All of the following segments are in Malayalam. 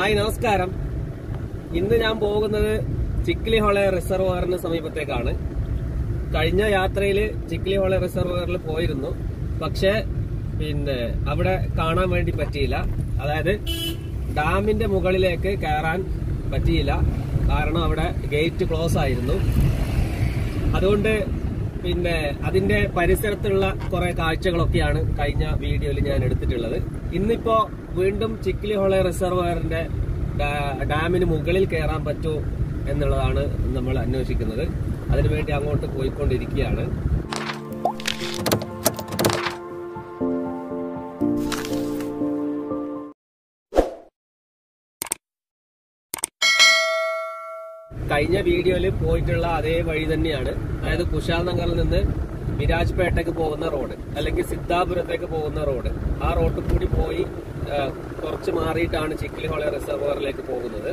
ഹായ് നമസ്കാരം. ഇന്ന് ഞാൻ പോകുന്നത് ചിക്ലി ഹോളെ റിസർവോയറിന് സമീപത്തേക്കാണ്. കഴിഞ്ഞ യാത്രയിൽ ചിക്ലി ഹോളെ റിസർവോയറിൽ പോയിരുന്നു. പക്ഷെ അവിടെ കാണാൻ വേണ്ടി പറ്റിയില്ല. അതായത് ഡാമിന്റെ മുകളിലേക്ക് കയറാൻ പറ്റിയില്ല. കാരണം അവിടെ ഗേറ്റ് ക്ലോസ് ആയിരുന്നു. അതുകൊണ്ട് അതിന്റെ പരിസരത്തുള്ള കുറെ കാഴ്ചകളൊക്കെയാണ് കഴിഞ്ഞ വീഡിയോയിൽ ഞാൻ എടുത്തിട്ടുള്ളത്. ഇന്നിപ്പോ വീണ്ടും ചിക്ലി ഹോളെ റിസർവോയറിന്റെ ഡാമിന് മുകളിൽ കയറാൻ പറ്റുമോ എന്നുള്ളതാണ് നമ്മൾ അന്വേഷിക്കുന്നത്. അതിനുവേണ്ടി അങ്ങോട്ട് പോയിക്കൊണ്ടിരിക്കുകയാണ്. കഴിഞ്ഞ വീഡിയോയിൽ പോയിട്ടുള്ള അതേ വഴി തന്നെയാണ്. അതായത് കുശാൽ നഗറിൽ നിന്ന് വിരാജ്പേട്ടയ്ക്ക് പോകുന്ന റോഡ്, അല്ലെങ്കിൽ സിദ്ധാപുരത്തേക്ക് പോകുന്ന റോഡ്. ആ റോഡിൽ കൂടി പോയി കുറച്ച് മാറിയിട്ടാണ് ചിക്ലി ഹോളെ റിസർവോയറിലേക്ക് പോകുന്നത്.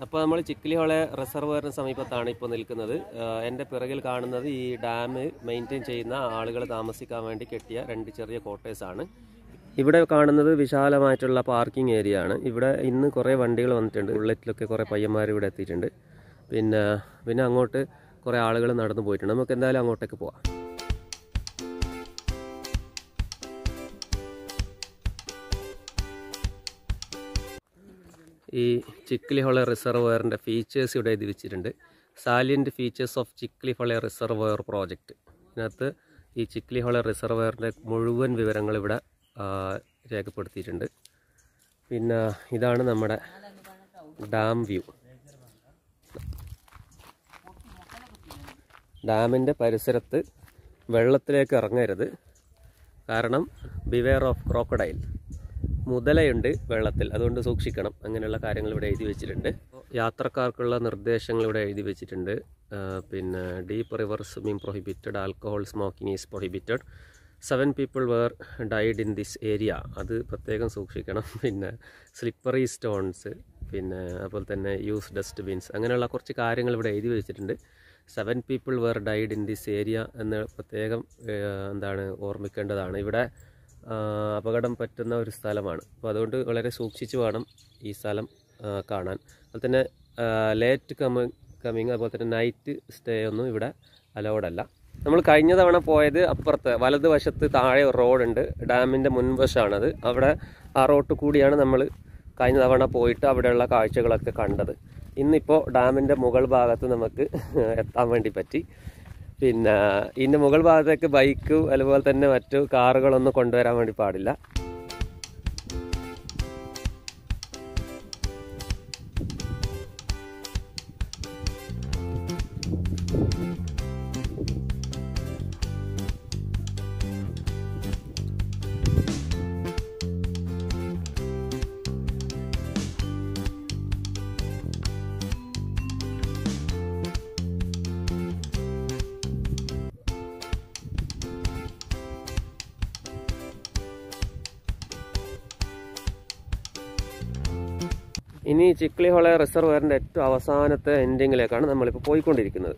അപ്പോൾ നമ്മൾ ചിക്ലി ഹോളെ റിസർവോയറിന് സമീപത്താണ് ഇപ്പോൾ നിൽക്കുന്നത്. എൻ്റെ പിറകിൽ കാണുന്നത് ഈ ഡാം മെയിൻറ്റെയിൻ ചെയ്യുന്ന ആളുകൾ താമസിക്കാൻ വേണ്ടി കെട്ടിയ 2 ചെറിയ ക്വാർട്ടേഴ്സാണ്. ഇവിടെ കാണുന്നത് വിശാലമായിട്ടുള്ള പാർക്കിംഗ് ഏരിയ ആണ്. ഇവിടെ ഇന്ന് കുറേ വണ്ടികൾ വന്നിട്ടുണ്ട്. ബുള്ളറ്റിലൊക്കെ കുറേ പയ്യന്മാർ ഇവിടെ എത്തിയിട്ടുണ്ട്. പിന്നെ അങ്ങോട്ട് കുറേ ആളുകൾ നടന്നു പോയിട്ടുണ്ട്. നമുക്ക് എന്തായാലും അങ്ങോട്ടേക്ക് പോവാം. ഈ ചിക്ലി ഹോളെ റിസർവോയറിൻ്റെ ഫീച്ചേഴ്സ് ഇവിടെ എഴുതി വെച്ചിട്ടുണ്ട്. Salient features of Chikli Hole reservoir project. ഇതിനകത്ത് ഈ ചിക്ലി ഹോളെ റിസർവോയറിൻ്റെ മുഴുവൻ വിവരങ്ങൾ ഇവിടെ രേഖപ്പെടുത്തിയിട്ടുണ്ട്. പിന്നെ ഇതാണ് നമ്മുടെ ഡാം വ്യൂ. ഡാമിൻ്റെ പരിസരത്ത് വെള്ളത്തിലേക്ക് ഇറങ്ങരുത്. കാരണം ബിവെയർ ഓഫ് ക്രോക്കഡൈൽ, മുതലയുണ്ട് വെള്ളത്തിൽ, അതുകൊണ്ട് സൂക്ഷിക്കണം. അങ്ങനെയുള്ള കാര്യങ്ങൾ ഇവിടെ എഴുതി വെച്ചിട്ടുണ്ട്. യാത്രക്കാർക്കുള്ള നിർദ്ദേശങ്ങൾ ഇവിടെ എഴുതി വെച്ചിട്ടുണ്ട്. Deep river swimming prohibited, alcohol smoking is prohibited, 7 people were died in this area, അത് പ്രത്യേകം സൂക്ഷിക്കണം. സ്ലിപ്പറി സ്റ്റോൺസ്, അതുപോലെ തന്നെ യൂസ് ഡസ്റ്റ്ബിൻസ്, അങ്ങനെയുള്ള കുറച്ച് കാര്യങ്ങൾ ഇവിടെ എഴുതി വെച്ചിട്ടുണ്ട്. 7 people were died in this area എന്ന് പ്രത്യേകം ഓർമ്മിക്കേണ്ടതാണ്. ഇവിടെ അപകടം പറ്റുന്ന ഒരു സ്ഥലമാണ്. അപ്പോൾ അതുകൊണ്ട് വളരെ സൂക്ഷിച്ച് വേണം ഈ സ്ഥലം കാണാൻ. അതുപോലെ തന്നെ ലേറ്റ് കമ്മിങ്, അതുപോലെ തന്നെ നൈറ്റ് സ്റ്റേ ഒന്നും ഇവിടെ അലൗഡ് അല്ല. നമ്മൾ കഴിഞ്ഞ തവണ പോയത് അപ്പുറത്ത് വലതുവശത്ത് താഴെ ഒരു റോഡുണ്ട്, ഡാമിൻ്റെ മുൻവശമാണത്. അവിടെ ആ റോഡ് കൂടിയാണ് നമ്മൾ കഴിഞ്ഞ തവണ പോയിട്ട് അവിടെയുള്ള കാഴ്ചകളൊക്കെ കണ്ടത്. ഇന്നിപ്പോൾ ഡാമിൻ്റെ മുകൾ ഭാഗത്ത് നമുക്ക് എത്താൻ വേണ്ടി പറ്റി. ഇതിൻ്റെ മുകൾ ഭാഗത്തേക്ക് ബൈക്ക് അതുപോലെ തന്നെ മറ്റു കാറുകളൊന്നും കൊണ്ടുവരാൻ വേണ്ടി പാടില്ല. ഇനി ചിക്ലിഹോള റിസർവോയറിൻ്റെ ഏറ്റവും അവസാനത്തെ എൻഡിങ്ങിലേക്കാണ് നമ്മളിപ്പോൾ പോയിക്കൊണ്ടിരിക്കുന്നത്.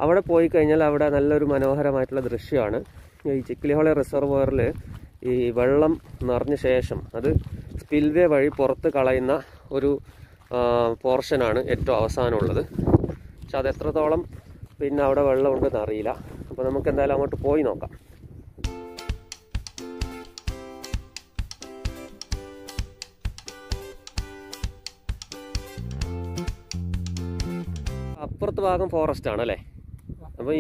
അവിടെ പോയി കഴിഞ്ഞാൽ അവിടെ നല്ലൊരു മനോഹരമായിട്ടുള്ള ദൃശ്യമാണ്. ഈ ചിക്ലിഹോള റിസർവോയറിൽ ഈ വെള്ളം നിറഞ്ഞ ശേഷം അത് സ്പിൽവേ വഴി പുറത്ത് കളയുന്ന ഒരു പോർഷനാണ് ഏറ്റവും അവസാനമുള്ളത്. പക്ഷെ അത് എത്രത്തോളം പിന്നെ അവിടെ വെള്ളമുണ്ടെന്ന് അറിയില്ല. അപ്പോൾ നമുക്ക് എന്തായാലും അങ്ങോട്ട് പോയി നോക്കാം. അപ്പുറത്തെ ഭാഗം ഫോറസ്റ്റ് ആണല്ലേ. അപ്പോൾ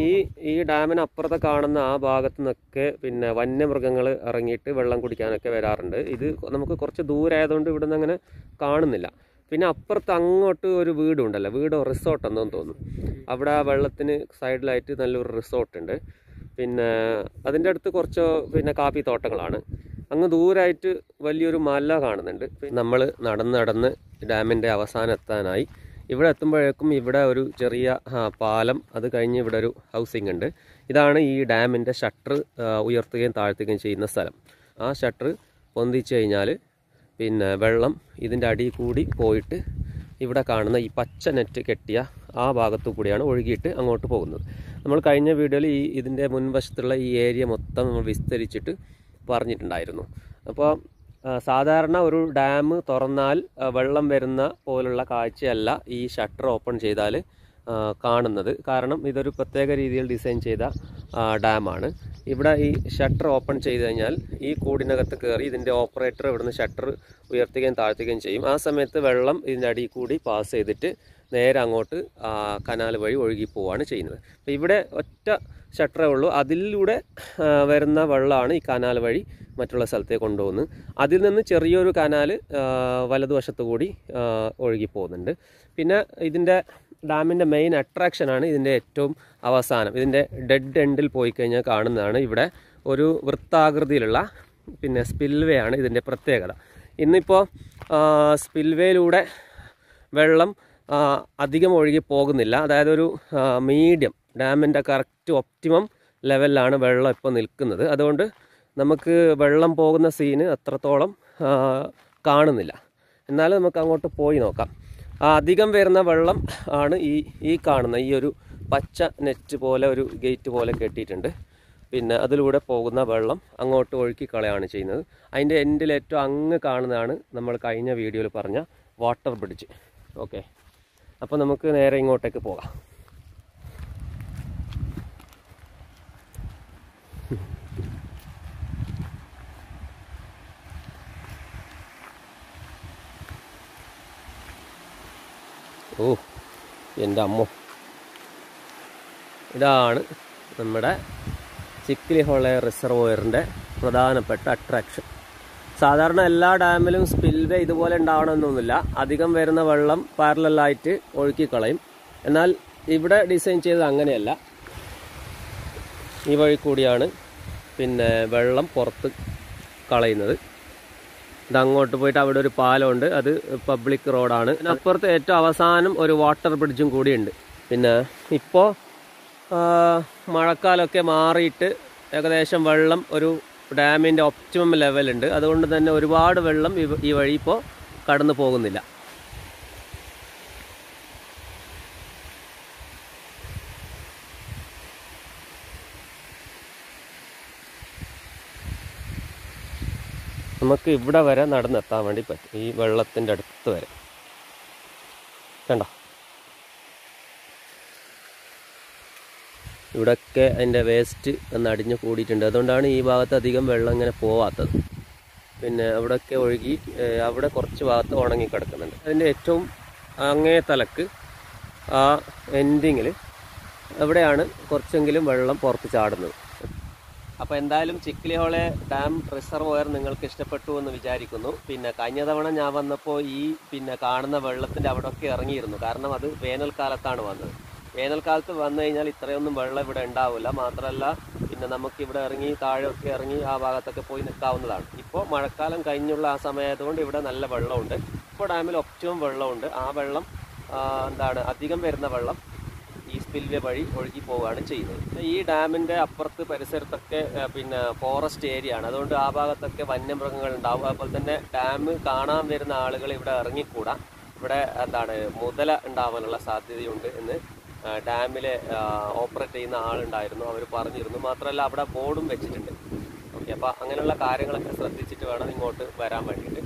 ഈ ഡാമിന് അപ്പുറത്തെ കാണുന്ന ആ ഭാഗത്തു നിന്നൊക്കെ പിന്നെ വന്യമൃഗങ്ങൾ ഇറങ്ങിയിട്ട് വെള്ളം കുടിക്കാനൊക്കെ വരാറുണ്ട്. ഇത് നമുക്ക് കുറച്ച് ദൂരമായതുകൊണ്ട് ഇവിടെ നിന്ന് അങ്ങനെ കാണുന്നില്ല. പിന്നെ അപ്പുറത്ത് അങ്ങോട്ട് ഒരു വീടുണ്ടല്ലോ, വീടോ റിസോർട്ട് എന്തോന്ന് തോന്നുന്നു. അവിടെ ആ വെള്ളത്തിന് സൈഡിലായിട്ട് നല്ലൊരു റിസോർട്ടുണ്ട്. പിന്നെ അതിൻ്റെ അടുത്ത് കുറച്ച് പിന്നെ കാപ്പി തോട്ടങ്ങളാണ്. അങ്ങ് ദൂരമായിട്ട് വലിയൊരു മല കാണുന്നുണ്ട്. നമ്മൾ നടന്ന് ഡാമിൻ്റെ അവസാനം എത്താനായി. ഇവിടെ എത്തുമ്പോഴേക്കും ഇവിടെ ഒരു ചെറിയ പാലം, അത് കഴിഞ്ഞ് ഇവിടെ ഒരു ഹൗസിംഗ് ഉണ്ട്. ഇതാണ് ഈ ഡാമിൻ്റെ ഷട്ടർ ഉയർത്തുകയും താഴ്ത്തുകയും ചെയ്യുന്ന സ്ഥലം. ആ ഷട്ടർ പൊന്തിച്ച് കഴിഞ്ഞാൽ പിന്നെ വെള്ളം ഇതിൻ്റെ അടിയിൽ കൂടി പോയിട്ട് ഇവിടെ കാണുന്ന ഈ പച്ച നെറ്റ് കെട്ടിയ ആ ഭാഗത്തു കൂടിയാണ് ഒഴുകിയിട്ട് അങ്ങോട്ട് പോകുന്നത്. നമ്മൾ കഴിഞ്ഞ വീഡിയോയിൽ ഇതിൻ്റെ മുൻവശത്തുള്ള ഈ ഏരിയ മൊത്തം നമ്മൾ വിസ്തരിച്ചിട്ട് പറഞ്ഞിട്ടുണ്ടായിരുന്നു. അപ്പോൾ സാധാരണ ഒരു ഡാം തുറന്നാൽ വെള്ളം വരുന്ന പോലുള്ള കാഴ്ചയല്ല ഈ ഷട്ടർ ഓപ്പൺ ചെയ്താൽ കാണുന്നത്. കാരണം ഇതൊരു പ്രത്യേക രീതിയിൽ ഡിസൈൻ ചെയ്ത ഡാമാണ്. ഇവിടെ ഈ ഷട്ടർ ഓപ്പൺ ചെയ്ത് കഴിഞ്ഞാൽ ഈ കൂടിനകത്ത് കയറി ഇതിൻ്റെ ഓപ്പറേറ്റർ ഇവിടുന്ന് ഷട്ടർ ഉയർത്തുകയും താഴ്ത്തുകയും ചെയ്യും. ആ സമയത്ത് വെള്ളം ഇതിൻ്റെ അടിയിൽ കൂടി പാസ് ചെയ്തിട്ട് നേരെ അങ്ങോട്ട് കനാൽ വഴി ഒഴുകി പോവുകയാണ് ചെയ്യുന്നത്. അപ്പോൾ ഇവിടെ ഒറ്റ ഷട്ടറേ ഉള്ളൂ. അതിലൂടെ വരുന്ന വെള്ളമാണ് ഈ കനാൽ വഴി മറ്റുള്ള സ്ഥലത്തേക്ക് കൊണ്ടുപോകുന്നത്. അതിൽ നിന്ന് ചെറിയൊരു കനാൽ വലതുവശത്ത് കൂടി ഒഴുകി പോകുന്നുണ്ട്. പിന്നെ ഇതിൻ്റെ ഡാമിൻ്റെ മെയിൻ അട്രാക്ഷനാണ് ഇതിൻ്റെ ഏറ്റവും അവസാനം. ഇതിൻ്റെ ഡെഡ് എൻഡിൽ പോയി കഴിഞ്ഞാൽ കാണുന്നതാണ് ഇവിടെ ഒരു വൃത്താകൃതിയിലുള്ള പിന്നെ സ്പിൽവേ ആണ് ഇതിൻ്റെ പ്രത്യേകത. ഇന്നിപ്പോൾ സ്പിൽവേയിലൂടെ വെള്ളം അധികം ഒഴുകി പോകുന്നില്ല. അതായത് ഒരു മീഡിയം ഡാമിൻ്റെ കറക്റ്റ് ഒപ്റ്റിമം ലെവലിലാണ് വെള്ളം ഇപ്പോൾ നിൽക്കുന്നത്. അതുകൊണ്ട് നമുക്ക് വെള്ളം പോകുന്ന സീന് അത്രത്തോളം കാണുന്നില്ല. എന്നാലും നമുക്ക് അങ്ങോട്ട് പോയി നോക്കാം. അധികം വരുന്ന വെള്ളം ആണ് ഈ കാണുന്ന ഈ ഒരു പച്ച നെറ്റ് പോലെ ഒരു ഗേറ്റ് പോലെ കെട്ടിയിട്ടുണ്ട്. പിന്നെ അതിലൂടെ പോകുന്ന വെള്ളം അങ്ങോട്ട് ഒഴുക്കി കളയാണ് ചെയ്യുന്നത്. അതിൻ്റെ എൻഡിൽ ഏറ്റവും അങ്ങ് കാണുന്നതാണ് നമ്മൾ കഴിഞ്ഞ വീഡിയോയിൽ പറഞ്ഞ വാട്ടർ ബ്രിഡ്ജ്. ഓക്കെ, അപ്പോൾ നമുക്ക് നേരെ ഇങ്ങോട്ടേക്ക് പോകാം. ഓ എൻ്റെ അമ്മോ, ഇതാണ് നമ്മുടെ ചിക്ലിഹോള റിസർവോയറിൻ്റെ പ്രധാനപ്പെട്ട അട്രാക്ഷൻ. സാധാരണ എല്ലാ ഡാമിലും സ്പിൽവേ ഇതുപോലെ ഉണ്ടാവണമെന്നൊന്നുമില്ല. അധികം വരുന്ന വെള്ളം പാരലലായിട്ട് ഒഴുക്കിക്കളയും. എന്നാൽ ഇവിടെ ഡിസൈൻ ചെയ്തത് അങ്ങനെയല്ല. ഈ വഴി കൂടിയാണ് പിന്നെ വെള്ളം പുറത്ത് കളയുന്നത്. ഇതങ്ങോട്ട് പോയിട്ട് അവിടെ ഒരു പാലമുണ്ട്, അത് പബ്ലിക് റോഡാണ്. അപ്പുറത്ത് ഏറ്റവും അവസാനം ഒരു വാട്ടർ ബ്രിഡ്ജും കൂടിയുണ്ട്. പിന്നെ ഇപ്പോൾ മഴക്കാലമൊക്കെ മാറിയിട്ട് ഏകദേശം വെള്ളം ഒരു ഡാമിൻ്റെ ഒപ്റ്റിമം ലെവലുണ്ട്. അതുകൊണ്ട് തന്നെ ഒരുപാട് വെള്ളം ഈ വഴി ഇപ്പോൾ കടന്നു പോകുന്നില്ല. നമുക്ക് ഇവിടെ വരെ നടന്നെത്താൻ വേണ്ടി പറ്റും, ഈ വെള്ളത്തിൻ്റെ അടുത്ത് വരെ. കണ്ടോ, ഇവിടെയൊക്കെ അതിൻ്റെ വേസ്റ്റ് ഒന്ന് അടിഞ്ഞ് കൂടിയിട്ടുണ്ട്. അതുകൊണ്ടാണ് ഈ ഭാഗത്ത് അധികം വെള്ളം ഇങ്ങനെ പോവാത്തത്. പിന്നെ അവിടെയൊക്കെ ഒഴുകി അവിടെ കുറച്ച് ഭാഗത്ത് ഉണങ്ങി കിടക്കുന്നുണ്ട്. അതിൻ്റെ ഏറ്റവും അങ്ങേ തലക്ക് ആ എൻഡിങ്ങിൽ എവിടെയാണ് കുറച്ചെങ്കിലും വെള്ളം പുറത്ത് ചാടുന്നത്. അപ്പോൾ എന്തായാലും ചിക്ലിഹോള ഡാം റിസർവോയർ നിങ്ങൾക്ക് ഇഷ്ടപ്പെട്ടു എന്ന് വിചാരിക്കുന്നു. പിന്നെ കഴിഞ്ഞ തവണ ഞാൻ വന്നപ്പോൾ ഈ പിന്നെ കാണുന്ന വെള്ളത്തിൻ്റെ അവിടെയൊക്കെ ഇറങ്ങിയിരുന്നു. കാരണം അത് വേനൽക്കാലത്താണ് വന്നത്. വേനൽക്കാലത്ത് വന്നു കഴിഞ്ഞാൽ ഇത്രയൊന്നും വെള്ളം ഇവിടെ ഉണ്ടാവില്ല. മാത്രമല്ല പിന്നെ നമുക്കിവിടെ ഇറങ്ങി താഴെയൊക്കെ ഇറങ്ങി ആ ഭാഗത്തൊക്കെ പോയി നിൽക്കാവുന്നതാണ്. ഇപ്പോൾ മഴക്കാലം കഴിഞ്ഞുള്ള ആ സമയമായതുകൊണ്ട് ഇവിടെ നല്ല വെള്ളമുണ്ട്. ഇപ്പോൾ ഡാമിൽ ഒപ്റ്റിമം വെള്ളമുണ്ട്. ആ വെള്ളം അധികം വരുന്ന വെള്ളം ഈ സ്പിൽവേ വഴി ഒഴുകി പോവുകയാണ് ചെയ്യുന്നത്. ഈ ഡാമിൻ്റെ അപ്പുറത്ത് പരിസരത്തൊക്കെ പിന്നെ ഫോറസ്റ്റ് ഏരിയ ആണ്. അതുകൊണ്ട് ആ ഭാഗത്തൊക്കെ വന്യമൃഗങ്ങൾ ഉണ്ടാവും. അതുപോലെ തന്നെ ഡാം കാണാൻ വരുന്ന ആളുകൾ ഇവിടെ ഇറങ്ങിക്കൂടാ. ഇവിടെ എന്താണ് മുതല ഉണ്ടാവാനുള്ള സാധ്യതയുണ്ട് എന്ന് ഡാമിലെ ഓപ്പറേറ്റ് ചെയ്യുന്ന ആളുണ്ടായിരുന്നു, അവർ പറഞ്ഞിരുന്നു. മാത്രമല്ല അവിടെ ബോർഡും വെച്ചിട്ടുണ്ട്. ഓക്കെ, അപ്പോൾ അങ്ങനെയുള്ള കാര്യങ്ങളൊക്കെ ശ്രദ്ധിച്ചിട്ട് വേണം ഇങ്ങോട്ട് വരാൻ വേണ്ടിയിട്ട്.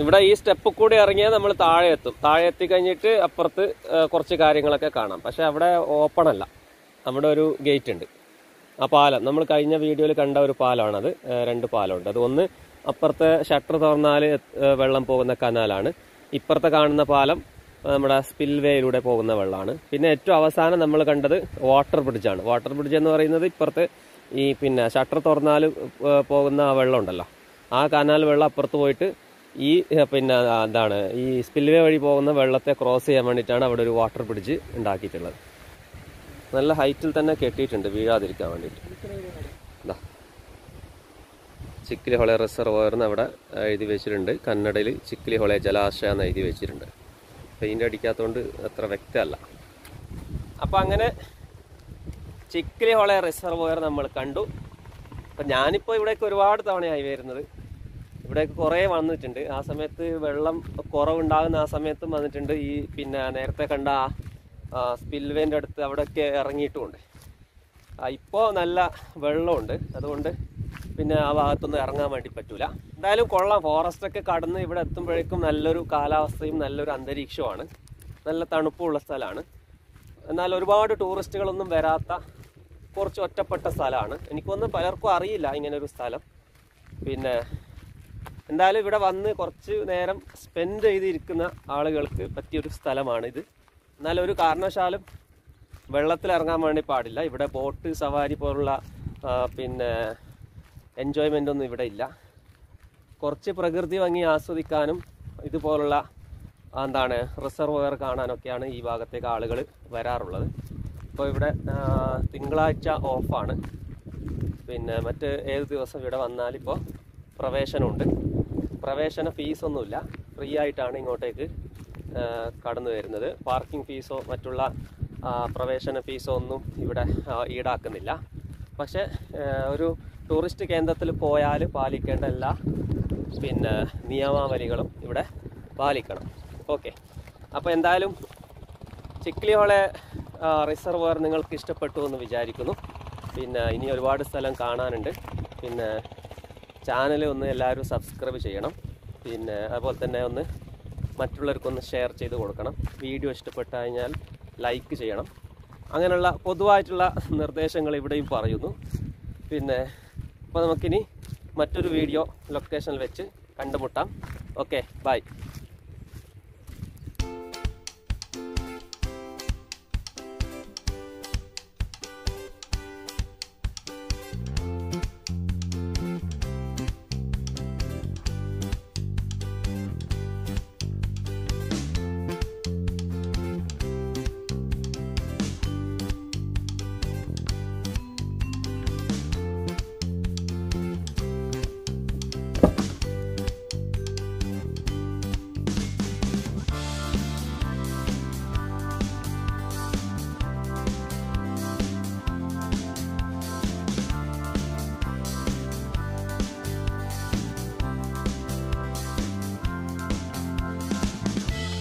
ഇവിടെ ഈ സ്റ്റെപ്പ് കൂടി ഇറങ്ങിയാൽ നമ്മൾ താഴെ എത്തും. താഴെ എത്തിക്കഴിഞ്ഞിട്ട് അപ്പുറത്ത് കുറച്ച് കാര്യങ്ങളൊക്കെ കാണാം. പക്ഷെ അവിടെ ഓപ്പൺ അല്ല, അവിടെ ഒരു ഗേറ്റ് ഉണ്ട്. ആ പാലം നമ്മൾ കഴിഞ്ഞ വീഡിയോയിൽ കണ്ട ഒരു പാലമാണത്. 2 പാലമുണ്ട്. അത് ഒന്ന് അപ്പുറത്തെ ഷട്ടർ തുറന്നാൽ വെള്ളം പോകുന്ന കനാലാണ്. ഇപ്പുറത്തെ കാണുന്ന പാലം നമ്മുടെ സ്പിൽവേയിലൂടെ പോകുന്ന വെള്ളമാണ്. പിന്നെ ഏറ്റവും അവസാനം നമ്മൾ കണ്ടത് വാട്ടർ ബ്രിഡ്ജാണ്. വാട്ടർ ബ്രിഡ്ജ് എന്ന് പറയുന്നത് ഇപ്പുറത്ത് ഈ പിന്നെ ഷട്ടർ തുറന്നാൽ പോകുന്ന ആ വെള്ളം ഉണ്ടല്ലോ, ആ കനാൽ വെള്ളം അപ്പുറത്ത് പോയിട്ട് ഈ പിന്നെ എന്താണ് ഈ സ്പിൽവേ വഴി പോകുന്ന വെള്ളത്തെ ക്രോസ് ചെയ്യാൻ വേണ്ടിയിട്ടാണ് അവിടെ ഒരു വാട്ടർ ബ്രിഡ്ജ് ഉണ്ടാക്കിയിട്ടുള്ളത്. നല്ല ഹൈറ്റിൽ തന്നെ കെട്ടിയിട്ടുണ്ട് വീഴാതിരിക്കാൻ വേണ്ടിയിട്ട്. എന്താ ചിക്കിലി ഹൊളെ റിസർവോയർന്ന് അവിടെ എഴുതി വെച്ചിട്ടുണ്ട്. കന്നഡയിൽ ചിക്കിലി ഹൊളെ ജലാശയം എന്ന് എഴുതി വെച്ചിട്ടുണ്ട്. പെയിൻ്റ് അടിക്കാത്തതുകൊണ്ട് അത്ര വ്യക്തമല്ല. അപ്പം അങ്ങനെ ചിക്കിലി ഹൊളെ റിസർവോയർ നമ്മൾ കണ്ടു. അപ്പം ഞാനിപ്പോൾ ഇവിടേക്ക് ഒരുപാട് തവണയായി വരുന്നത്. ഇവിടേക്ക് കുറേ വന്നിട്ടുണ്ട്. ആ സമയത്ത് വെള്ളം കുറവുണ്ടാകുന്ന ആ സമയത്തും വന്നിട്ടുണ്ട്. ഈ പിന്നെ നേരത്തെ കണ്ട സ്പിൽവേൻ്റെ അടുത്ത് അവിടെയൊക്കെ ഇറങ്ങിയിട്ടുമുണ്ട്. ഇപ്പോൾ നല്ല വെള്ളമുണ്ട്, അതുകൊണ്ട് പിന്നെ ആ ഭാഗത്തൊന്നും ഇറങ്ങാൻ വേണ്ടി പറ്റൂല. എന്തായാലും കൊള്ളാം. ഫോറസ്റ്റൊക്കെ കടന്ന് ഇവിടെ എത്തുമ്പോഴേക്കും നല്ലൊരു കാലാവസ്ഥയും നല്ലൊരു അന്തരീക്ഷമാണ്. നല്ല തണുപ്പുള്ള സ്ഥലമാണ്. എന്നാൽ ഒരുപാട് ടൂറിസ്റ്റുകളൊന്നും വരാത്ത കുറച്ച് ഒറ്റപ്പെട്ട സ്ഥലമാണ്. എനിക്കൊന്നും പലർക്കും അറിയില്ല ഇങ്ങനൊരു സ്ഥലം. പിന്നെ എന്തായാലും ഇവിടെ വന്ന് കുറച്ച് നേരം സ്പെൻഡ് ചെയ്തിരിക്കുന്ന ആളുകൾക്ക് പറ്റിയൊരു സ്ഥലമാണിത്. എന്നാൽ ഒരു കാരണവശാലും വെള്ളത്തിലിറങ്ങാൻ വേണ്ടി പാടില്ല. ഇവിടെ ബോട്ട് സവാരി പോലുള്ള പിന്നെ എൻജോയ്മെൻ്റ് ഒന്നും ഇവിടെ ഇല്ല. കുറച്ച് പ്രകൃതി ഭംഗി ആസ്വദിക്കാനും ഇതുപോലുള്ള എന്താണ് റിസർവോയർ കാണാനൊക്കെയാണ് ഈ ഭാഗത്തേക്ക് ആളുകൾ വരാറുള്ളത്. ഇപ്പോൾ ഇവിടെ തിങ്കളാഴ്ച ഓഫാണ്. പിന്നെ മറ്റ് ഏത് ദിവസം ഇവിടെ വന്നാലിപ്പോൾ പ്രവേശനമുണ്ട്. പ്രവേശന ഫീസൊന്നുമില്ല, ഫ്രീ ആയിട്ടാണ് ഇങ്ങോട്ടേക്ക് കടന്നു വരുന്നത്. പാർക്കിംഗ് ഫീസോ മറ്റുള്ള പ്രവേശന ഫീസോ ഒന്നും ഇവിടെ ഈടാക്കുന്നില്ല. പക്ഷേ ഒരു ടൂറിസ്റ്റ് കേന്ദ്രത്തിൽ പോയാൽ പാലിക്കേണ്ട എല്ലാ പിന്നെ നിയമാവലികളും ഇവിടെ പാലിക്കണം. ഓക്കെ, അപ്പോൾ എന്തായാലും ചിക്കിലി ഹൊളെ റിസർവോയർ നിങ്ങൾക്ക് ഇഷ്ടപ്പെട്ടു എന്ന് വിചാരിക്കുന്നു. പിന്നെ ഇനി ഒരുപാട് സ്ഥലം കാണാനുണ്ട്. പിന്നെ ചാനൽ ഒന്ന് എല്ലാവരും സബ്സ്ക്രൈബ് ചെയ്യണം. പിന്നെ അതുപോലെ തന്നെ ഒന്ന് മറ്റുള്ളവർക്കൊന്ന് ഷെയർ ചെയ്ത് കൊടുക്കണം. വീഡിയോ ഇഷ്ടപ്പെട്ടു കഴിഞ്ഞാൽ ലൈക്ക് ചെയ്യണം. അങ്ങനെയുള്ള പൊതുവായിട്ടുള്ള നിർദ്ദേശങ്ങൾ ഇവിടെയും പറയുന്നു. പിന്നെ അപ്പോൾ നമുക്കിനി മറ്റൊരു വീഡിയോ ലൊക്കേഷനിൽ വെച്ച് കണ്ടുമുട്ടാം. Okay, by.